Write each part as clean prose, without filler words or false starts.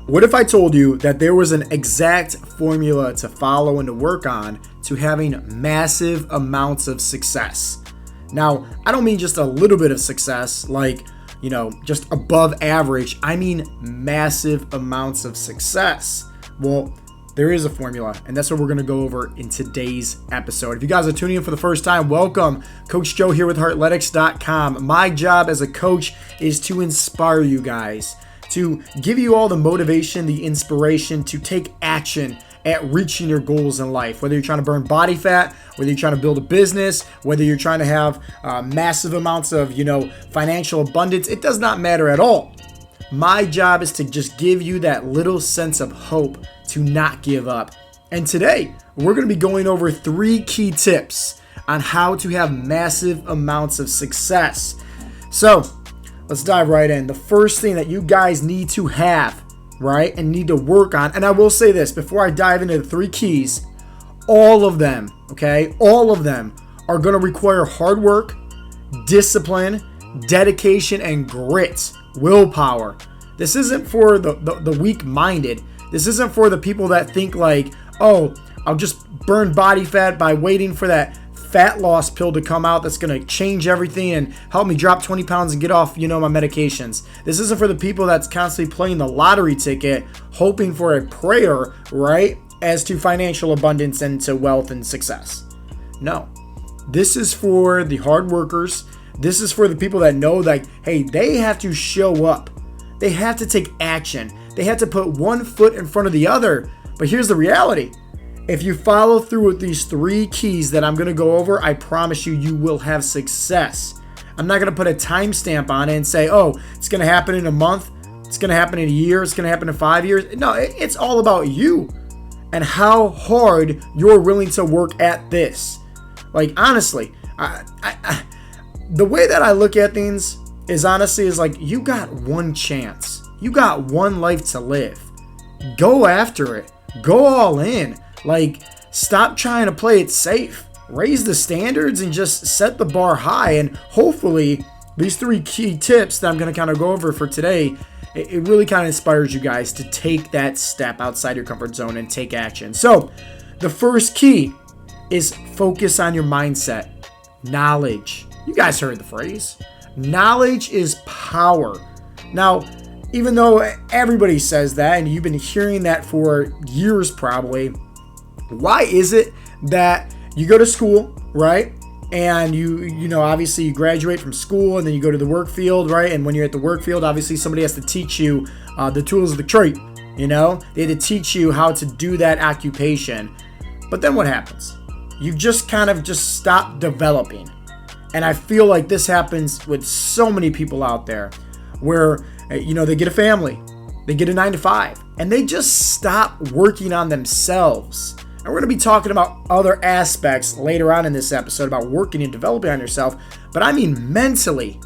What if I told you that there was an exact formula to follow and to work on to having massive amounts of success? Now, I don't mean just a little bit of success, like, just above average. I mean massive amounts of success. Well, there is a formula, and that's what we're going to go over in today's episode. If you guys are tuning in for the first time, welcome. Coach Joe here with Heartletics.com. My job as a coach is to inspire you guys, to give you all the motivation, the inspiration to take action at reaching your goals in life. Whether you're trying to burn body fat, whether you're trying to build a business, whether you're trying to have massive amounts of, financial abundance, it does not matter at all. My job is to just give you that little sense of hope to not give up. And today, we're going to be going over 3 key tips on how to have massive amounts of success. So, let's dive right in. The first thing that you guys need to have, right, and need to work on, and I will say this before I dive into the 3 keys, all of them are going to require hard work, discipline, dedication, and grit. Willpower. This isn't for the weak-minded. This isn't for the people that think like, oh, I'll just burn body fat by waiting for that fat loss pill to come out that's going to change everything and help me drop 20 pounds and get off, my medications. This isn't for the people that's constantly playing the lottery ticket, hoping for a prayer, right, as to financial abundance and to wealth and success. No. This is for the hard workers. This is for the people that know, like, hey, they have to show up. They have to take action. They have to put one foot in front of the other. But here's the reality. If you follow through with these 3 keys that I'm going to go over, I promise you, you will have success. I'm not going to put a timestamp on it and say, oh, it's going to happen in a month. It's going to happen in a year. It's going to happen in 5 years. No, it's all about you and how hard you're willing to work at this. Like, honestly, the way that I look at things is honestly is like, you got one chance. You got one life to live. Go after it. Go all in. Like, stop trying to play it safe. Raise the standards and just set the bar high. And hopefully, these 3 key tips that I'm going to kind of go over for today, it really kind of inspires you guys to take that step outside your comfort zone and take action. So, the first key is focus on your mindset. Knowledge. You guys heard the phrase. Knowledge is power. Now, even though everybody says that, and you've been hearing that for years probably, why is it that you go to school, right? And you obviously you graduate from school and then you go to the work field, right? And when you're at the work field, obviously somebody has to teach you the tools of the trade, They had to teach you how to do that occupation. But then what happens? You just kind of just stop developing. And I feel like this happens with so many people out there where, they get a family, they get a 9-to-5, and they just stop working on themselves. And we're going to be talking about other aspects later on in this episode about working and developing on yourself. But I mean mentally,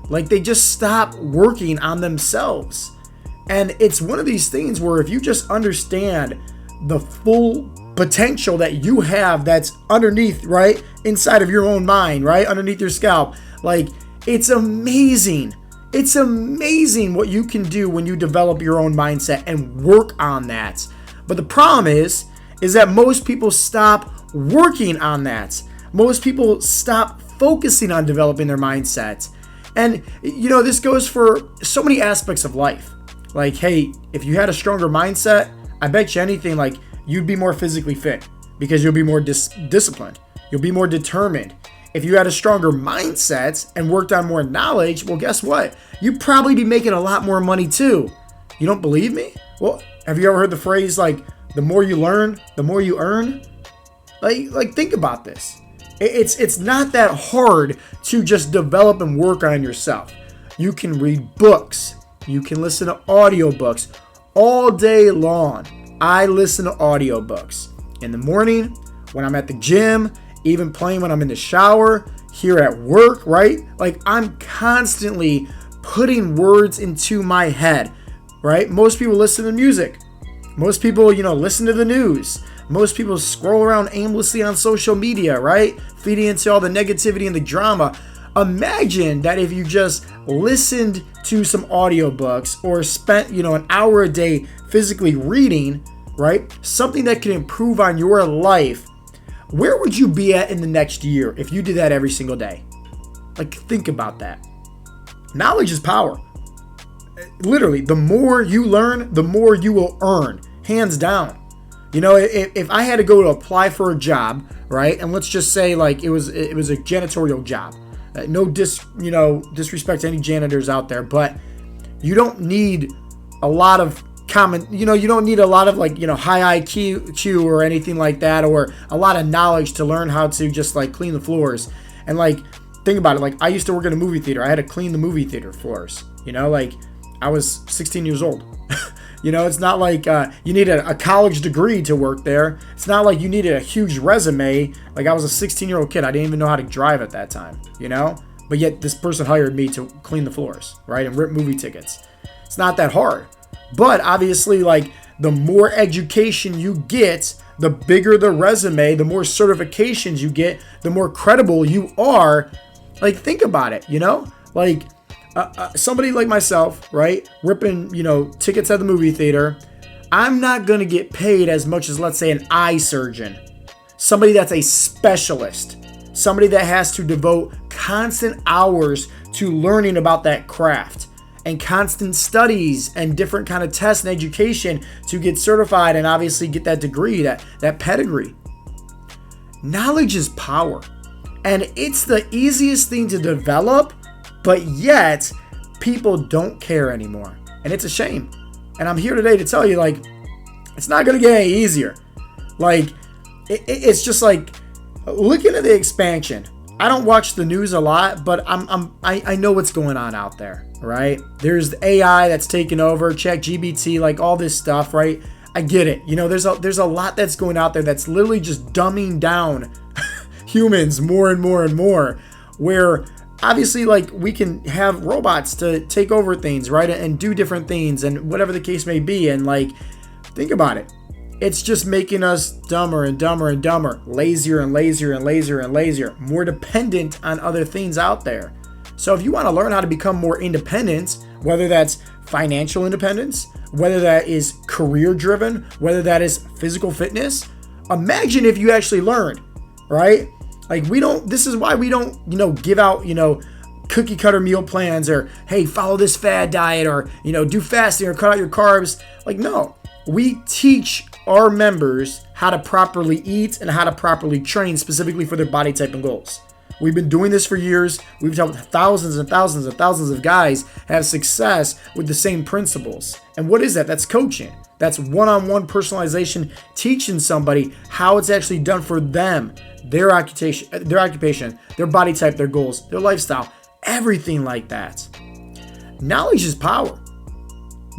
like they just stop working on themselves. And it's one of these things where if you just understand the full potential that you have that's underneath, right, inside of your own mind, right, underneath your scalp, like it's amazing. It's amazing what you can do when you develop your own mindset and work on that. But the problem is that most people stop working on that. Most people stop focusing on developing their mindset. And, this goes for so many aspects of life. Like, hey, if you had a stronger mindset, I bet you anything, like, you'd be more physically fit because you'll be more disciplined. You'll be more determined. If you had a stronger mindset and worked on more knowledge, well, guess what? You'd probably be making a lot more money too. You don't believe me? Well, have you ever heard the phrase, like, the more you learn, the more you earn? Like think about this. It's not that hard to just develop and work on yourself. You can read books. You can listen to audiobooks all day long. I listen to audiobooks in the morning, when I'm at the gym, even playing when I'm in the shower, here at work, right? Like I'm constantly putting words into my head, right? Most people listen to music. Most people, listen to the news. Most people scroll around aimlessly on social media, right? Feeding into all the negativity and the drama. Imagine that if you just listened to some audiobooks or spent, an hour a day physically reading, right? Something that can improve on your life. Where would you be at in the next year if you did that every single day? Like, think about that. Knowledge is power. Literally, the more you learn, the more you will earn, hands down. If I had to go to apply for a job, right? And let's just say like it was a janitorial job. No disrespect to any janitors out there, but you don't need a lot of you don't need a lot of high IQ or anything like that, or a lot of knowledge to learn how to just like clean the floors. And like, think about it. Like, I used to work in a movie theater. I had to clean the movie theater floors. I was 16 years old. It's not like you needed a college degree to work there. It's not like you needed a huge resume. Like, I was a 16-year-old kid. I didn't even know how to drive at that time, But yet this person hired me to clean the floors, right? And rip movie tickets. It's not that hard. But obviously, like, the more education you get, the bigger the resume, the more certifications you get, the more credible you are. Like, think about it, Like, somebody like myself, right, ripping, tickets at the movie theater, I'm not going to get paid as much as, let's say, an eye surgeon, somebody that's a specialist, somebody that has to devote constant hours to learning about that craft and constant studies and different kind of tests and education to get certified and obviously get that degree, that pedigree. Knowledge is power, and it's the easiest thing to develop, but yet people don't care anymore. And it's a shame. And I'm here today to tell you, like, it's not going to get any easier. Like, it's just like, looking at the expansion. I don't watch the news a lot, but I know what's going on out there, right? There's the AI that's taken over, ChatGPT, like all this stuff, right? I get it. There's a lot that's going out there that's literally just dumbing down humans more and more and more, where obviously, like, we can have robots to take over things, right? And do different things and whatever the case may be. And like, think about it. It's just making us dumber and dumber and dumber, lazier and lazier and lazier and lazier, more dependent on other things out there. So if you want to learn how to become more independent, whether that's financial independence, whether that is career driven, whether that is physical fitness, imagine if you actually learned, right? Like, this is why we don't, give out, cookie cutter meal plans, or, hey, follow this fad diet, or, do fasting or cut out your carbs. Like, no, we teach our members how to properly eat and how to properly train specifically for their body type and goals. We've been doing this for years. We've helped thousands and thousands and thousands of guys have success with the same principles. And what is that? That's coaching. That's one-on-one personalization, teaching somebody how it's actually done for them, their occupation, their body type, their goals, their lifestyle, everything like that. Knowledge is power.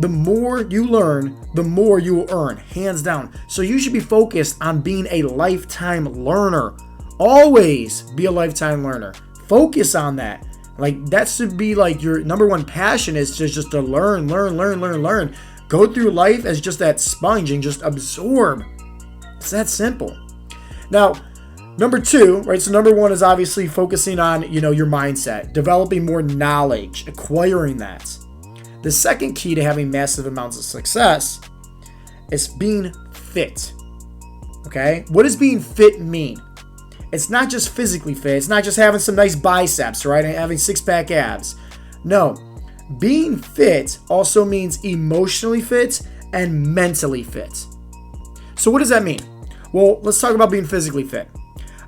The more you learn, the more you will earn, hands down. So you should be focused on being a lifetime learner. Always be a lifetime learner. Focus on that. Like, that should be like your number one passion, is just to learn. Go through life as just that sponge and just absorb. It's that simple. Now, number two, right? So number one is obviously focusing on, your mindset, developing more knowledge, acquiring that. The second key to having massive amounts of success is being fit. Okay? What does being fit mean? It's not just physically fit. It's not just having some nice biceps, right? And having six-pack abs. No. Being fit also means emotionally fit and mentally fit. So what does that mean? Well, let's talk about being physically fit.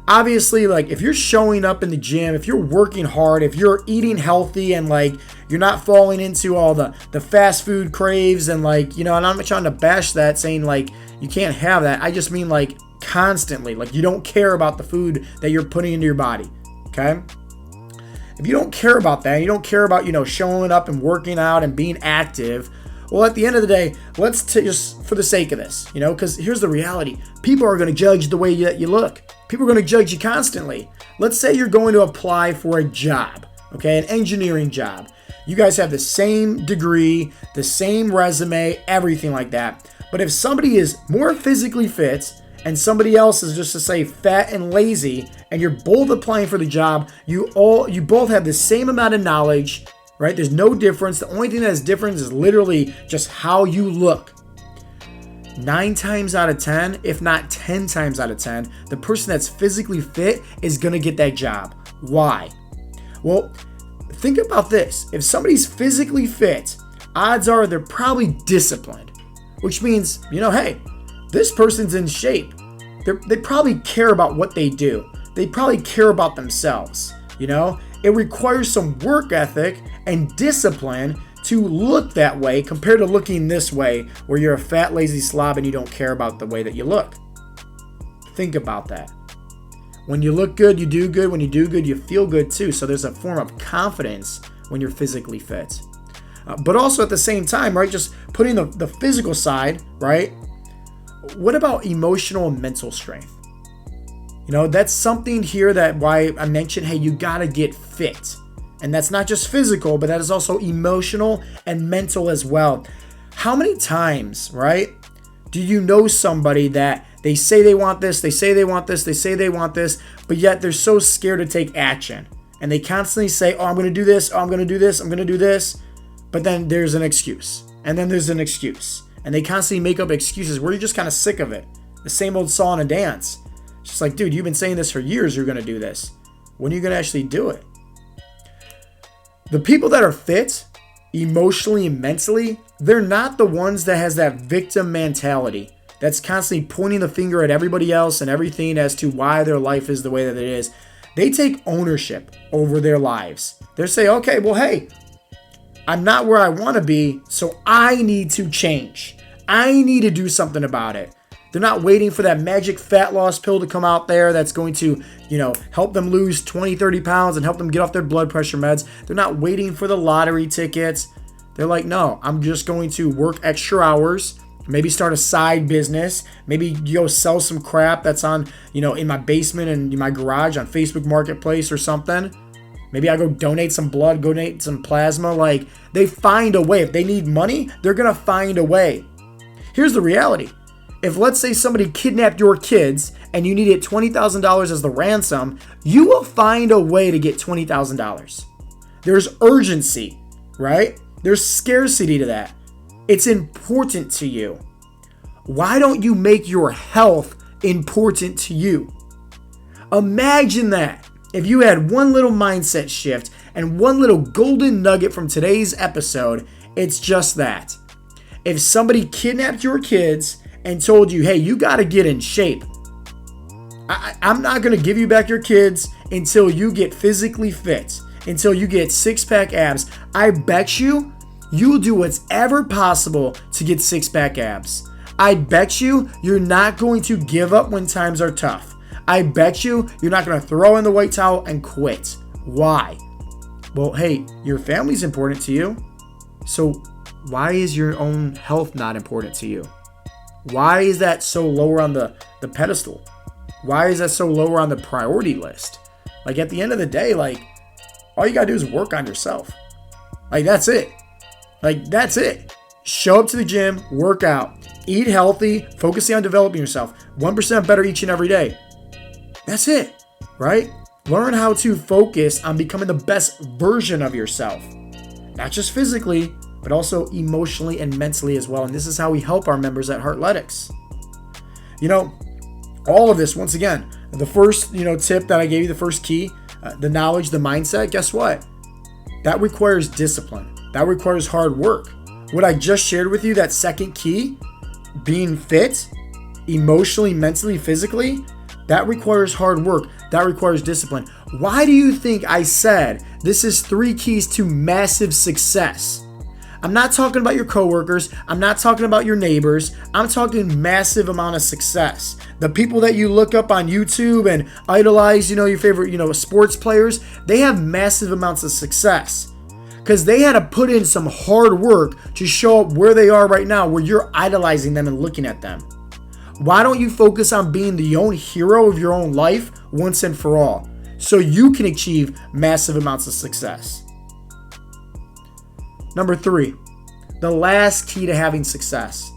Obviously, like, if you're showing up in the gym, if you're working hard, if you're eating healthy, and like you're not falling into all the fast food craves, and like, and I'm not trying to bash that, saying like you can't have that. I just mean like constantly, like you don't care about the food that you're putting into your body. Okay? If you don't care about that, you don't care about, showing up and working out and being active, well, at the end of the day, let's just, for the sake of this, because here's the reality. People are going to judge the way that you look. People are going to judge you constantly. Let's say you're going to apply for a job, okay, an engineering job. You guys have the same degree, the same resume, everything like that. But if somebody is more physically fit and somebody else is just to say fat and lazy, and you're both applying for the job, you both have the same amount of knowledge, right? There's no difference. The only thing that is different is literally just how you look. 9 times out of 10, if not 10 times out of 10, the person that's physically fit is going to get that job. Why? Well, think about this. If somebody's physically fit, odds are they're probably disciplined, which means, hey, this person's in shape. They probably care about what they do. They probably care about themselves. It requires some work ethic and discipline to look that way compared to looking this way where you're a fat, lazy slob and you don't care about the way that you look. Think about that. When you look good, you do good. When you do good, you feel good too. So there's a form of confidence when you're physically fit. But also at the same time, right, just putting the physical side, right? What about emotional and mental strength? That's something here that why I mentioned, hey, you got to get fit. And that's not just physical, but that is also emotional and mental as well. How many times, right, do you know somebody that they say they want this, they say they want this, they say they want this, but yet they're so scared to take action. And they constantly say, oh, I'm going to do this, oh, I'm going to do this, I'm going to do this. But then there's an excuse. And then there's an excuse. And they constantly make up excuses where you're just kind of sick of it. The same old song and dance. It's just like, dude, you've been saying this for years, you're going to do this. When are you going to actually do it? The people that are fit, emotionally and mentally, they're not the ones that has that victim mentality that's constantly pointing the finger at everybody else and everything as to why their life is the way that it is. They take ownership over their lives. They say, okay, well, hey, I'm not where I want to be, so I need to change. I need to do something about it. They're not waiting for that magic fat loss pill to come out there that's going to, help them lose 20, 30 pounds and help them get off their blood pressure meds. They're not waiting for the lottery tickets. They're like, no, I'm just going to work extra hours, maybe start a side business, maybe go sell some crap that's on, in my basement and in my garage on Facebook Marketplace or something. Maybe I go donate some blood, donate some plasma. Like, they find a way. If they need money, they're going to find a way. Here's the reality. If, let's say, somebody kidnapped your kids and you needed $20,000 as the ransom, you will find a way to get $20,000. There's urgency, right? There's scarcity to that. It's important to you. Why don't you make your health important to you? Imagine that. If you had one little mindset shift and one little golden nugget from today's episode, it's just that. If somebody kidnapped your kids and told you, hey, you got to get in shape. I'm not going to give you back your kids until you get physically fit, until you get six-pack abs. I bet you'll do whatever possible to get six-pack abs. I bet you're not going to give up when times are tough. I bet you're not going to throw in the white towel and quit. Why? Well, hey, your family's important to you. So why is your own health not important to you? Why is that so lower on the pedestal? Why is that so lower on the priority list? Like, at the end of the day, like, all you got to do is work on yourself. Like, that's it. Show up to the gym, work out, eat healthy, focusing on developing yourself. 1% better each and every day. That's it, right? Learn how to focus on becoming the best version of yourself. Not just physically, but also emotionally and mentally as well. And this is how we help our members at Heartletics. All of this, once again, the first, tip that I gave you, the first key, the knowledge, the mindset, guess what? That requires discipline. That requires hard work. What I just shared with you, that second key, being fit, emotionally, mentally, physically, that requires hard work. That requires discipline. Why do you think I said this is 3 keys to massive success? I'm not talking about your coworkers. I'm not talking about your neighbors. I'm talking massive amount of success. The people that you look up on YouTube and idolize, your favorite, sports players, they have massive amounts of success because they had to put in some hard work to show up where they are right now, where you're idolizing them and looking at them. Why don't you focus on being the own hero of your own life once and for all so you can achieve massive amounts of success? Number 3, the last key to having success.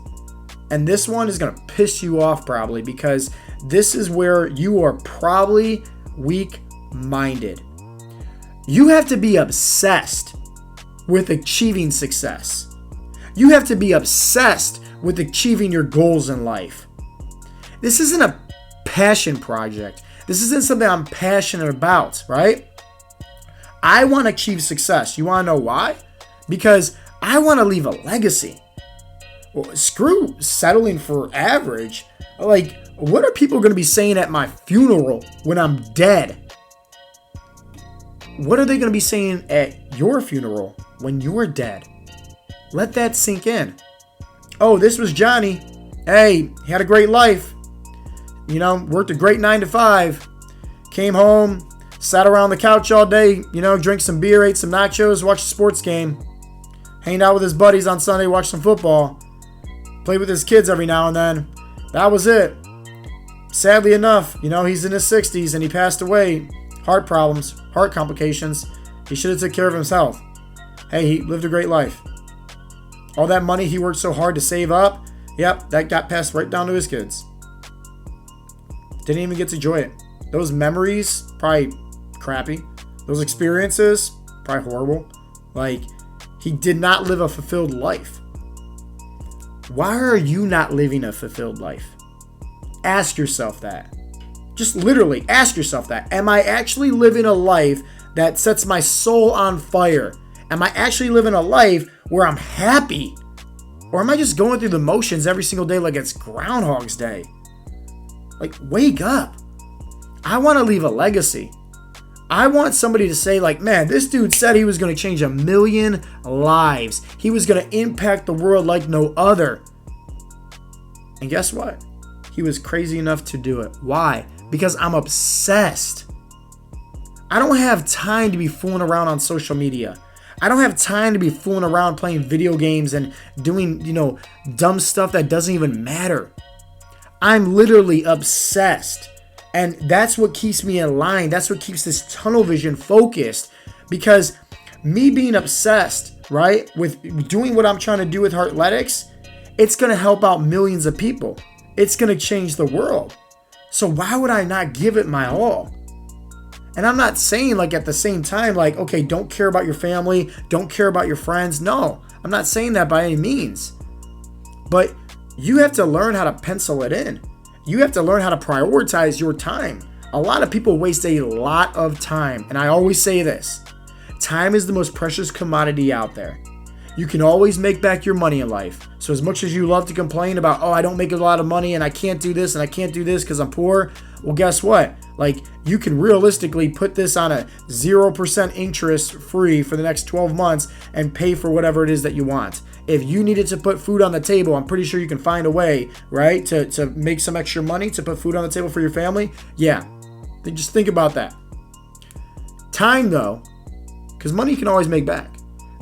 And this one is going to piss you off probably, because this is where you are probably weak-minded. You have to be obsessed with achieving success. You have to be obsessed with achieving your goals in life. This isn't a passion project. This isn't something I'm passionate about, right? I want to achieve success. You want to know why? Because I want to leave a legacy. Well, screw settling for average. Like, what are people going to be saying at my funeral when I'm dead? What are they going to be saying at your funeral when you're dead? Let that sink in. Oh, this was Johnny. Hey, he had a great life. You know, worked a great 9 to 5. Came home, sat around the couch all day, you know, drank some beer, ate some nachos, watched a sports game. Hanged out with his buddies on Sunday, watched some football. Played with his kids every now and then. That was it. Sadly enough, you know, he's in his 60s and he passed away. Heart problems, heart complications. He should have took care of himself. Hey, he lived a great life. All that money he worked so hard to save up, yep, that got passed right down to his kids. Didn't even get to enjoy it. Those memories, probably crappy. Those experiences, probably horrible. Like, he did not live a fulfilled life. Why are you not living a fulfilled life? Ask yourself that. Just literally ask yourself that. Am I actually living a life that sets my soul on fire? Am I actually living a life where I'm happy? Or am I just going through the motions every single day like it's Groundhog's Day? Like, wake up. I want to leave a legacy. I want somebody to say, like, man, this dude said he was going to change 1 million lives. He was going to impact the world like no other. And guess what? He was crazy enough to do it. Why? Because I'm obsessed. I don't have time to be fooling around on social media. I don't have time to be fooling around playing video games and doing, you know, dumb stuff that doesn't even matter. I'm literally obsessed. And that's what keeps me in line. That's what keeps this tunnel vision focused. Because me being obsessed, right, with doing what I'm trying to do with Heartletics, it's going to help out millions of people. It's going to change the world. So why would I not give it my all? And I'm not saying, like, at the same time, like, okay, don't care about your family, don't care about your friends. No, I'm not saying that by any means. But you have to learn how to pencil it in. You have to learn how to prioritize your time. A lot of people waste a lot of time. And I always say this. Time is the most precious commodity out there. You can always make back your money in life. So as much as you love to complain about, oh, I don't make a lot of money and I can't do this and I can't do this because I'm poor. Well, guess what? Like, you can realistically put this on a 0% interest free for the next 12 months and pay for whatever it is that you want. If you needed to put food on the table, I'm pretty sure you can find a way, right, to make some extra money to put food on the table for your family. Yeah, just think about that. Time, though, because money you can always make back.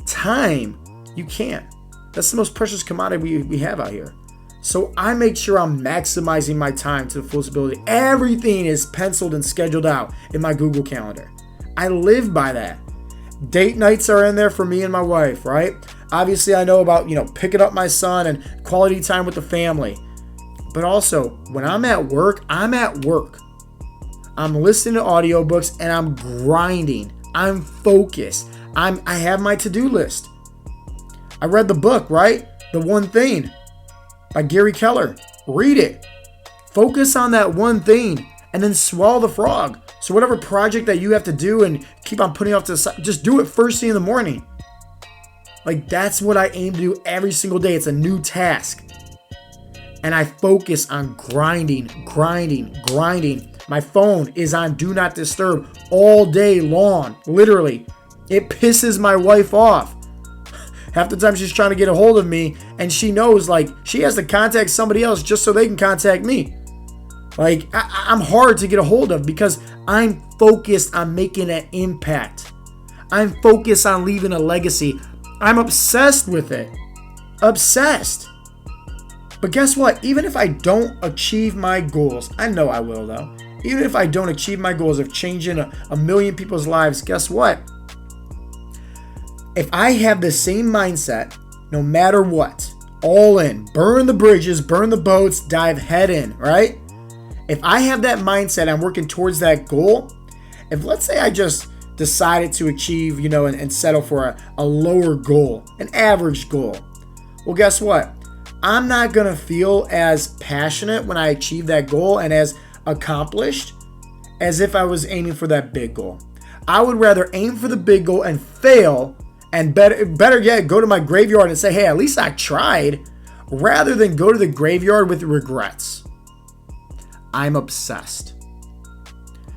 Time, you can't. That's the most precious commodity we have out here. So I make sure I'm maximizing my time to the fullest ability. Everything is penciled and scheduled out in my Google Calendar. I live by that. Date nights are in there for me and my wife, right? Obviously, I know about, picking up my son and quality time with the family. But also, when I'm at work, I'm at work. I'm listening to audiobooks and I'm grinding. I'm focused. I have my to-do list. I read the book, right? The One Thing by Gary Keller. Read it. Focus on that one thing and then swallow the frog. So whatever project that you have to do and keep on putting off to the side, just do it first thing in the morning. Like, that's what I aim to do every single day. It's a new task. And I focus on grinding. My phone is on Do Not Disturb all day long. Literally. It pisses my wife off. Half the time she's trying to get a hold of me and she knows, like, she has to contact somebody else just so they can contact me. Like, I'm hard to get a hold of because I'm focused on making an impact. I'm focused on leaving a legacy. I'm obsessed with it. Obsessed. But guess what? Even if I don't achieve my goals, I know I will though. Even if I don't achieve my goals of changing a million people's lives, guess what? If I have the same mindset, no matter what, all in. Burn the bridges, burn the boats, dive head in, right? If I have that mindset, I'm working towards that goal. If let's say I just decided to achieve, and settle for a lower goal, an average goal. Well, guess what? I'm not going to feel as passionate when I achieve that goal and as accomplished as if I was aiming for that big goal. I would rather aim for the big goal and fail, and better yet, go to my graveyard and say, hey, at least I tried, rather than go to the graveyard with regrets. I'm obsessed.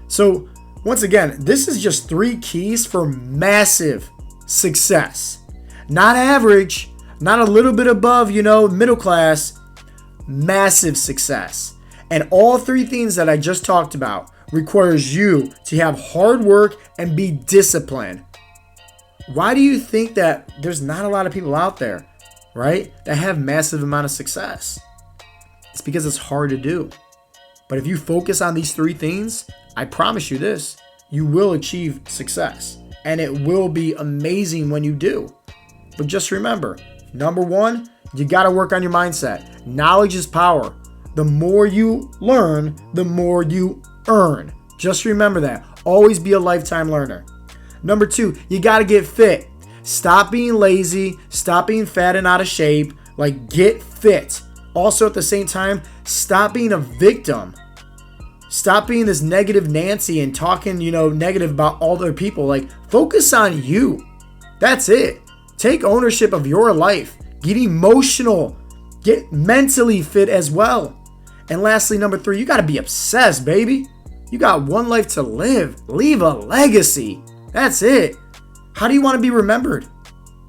So, once again, this is just 3 keys for massive success. Not average, not a little bit above, middle class, massive success. And all 3 things that I just talked about requires you to have hard work and be disciplined. Why do you think that there's not a lot of people out there, right, that have massive amount of success? It's because it's hard to do. But if you focus on these 3 things, I promise you this, you will achieve success. And it will be amazing when you do. But just remember, number 1, you got to work on your mindset. Knowledge is power. The more you learn, the more you earn. Just remember that. Always be a lifetime learner. Number 2, you got to get fit. Stop being lazy. Stop being fat and out of shape. Get fit. Also, at the same time, stop being a victim. Stop being this negative Nancy and talking, negative about all other people. Focus on you. That's it. Take ownership of your life. Get emotional. Get mentally fit as well. And lastly, number 3, you got to be obsessed, baby. You got one life to live. Leave a legacy. That's it. How do you want to be remembered?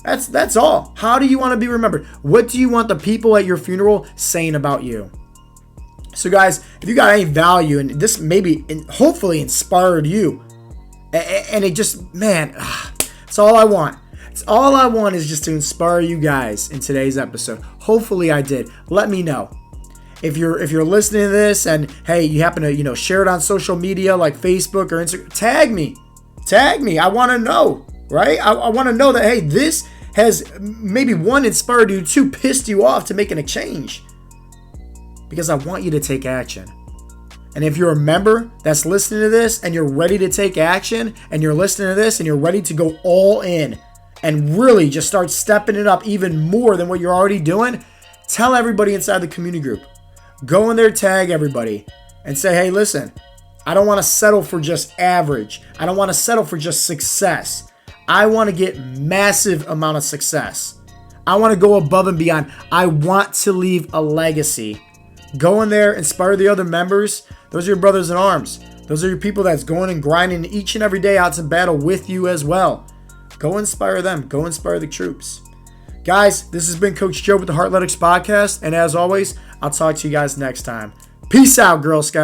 That's all. How do you want to be remembered? What do you want the people at your funeral saying about you? So guys, if you got any value, and this maybe hopefully inspired you, and it just, man, it's all I want. It's all I want is just to inspire you guys in today's episode. Hopefully I did. Let me know. If you're listening to this and hey, you happen to, share it on social media like Facebook or Instagram, tag me. I want to know, right? I want to know that, hey, this has maybe 1, inspired you, 2, pissed you off to making a change. Because I want you to take action. And if you're a member that's listening to this and you're ready to take action, and you're listening to this and you're ready to go all in and really just start stepping it up even more than what you're already doing, tell everybody inside the community group. Go in there, tag everybody, and say, hey, listen, I don't want to settle for just average. I don't want to settle for just success. I want to get massive amount of success. I want to go above and beyond. I want to leave a legacy. Go in there, inspire the other members. Those are your brothers in arms. Those are your people that's going and grinding each and every day out to battle with you as well. Go inspire them. Go inspire the troops. Guys, this has been Coach Joe with the Heartletics podcast. And as always, I'll talk to you guys next time. Peace out, Girl Scouts.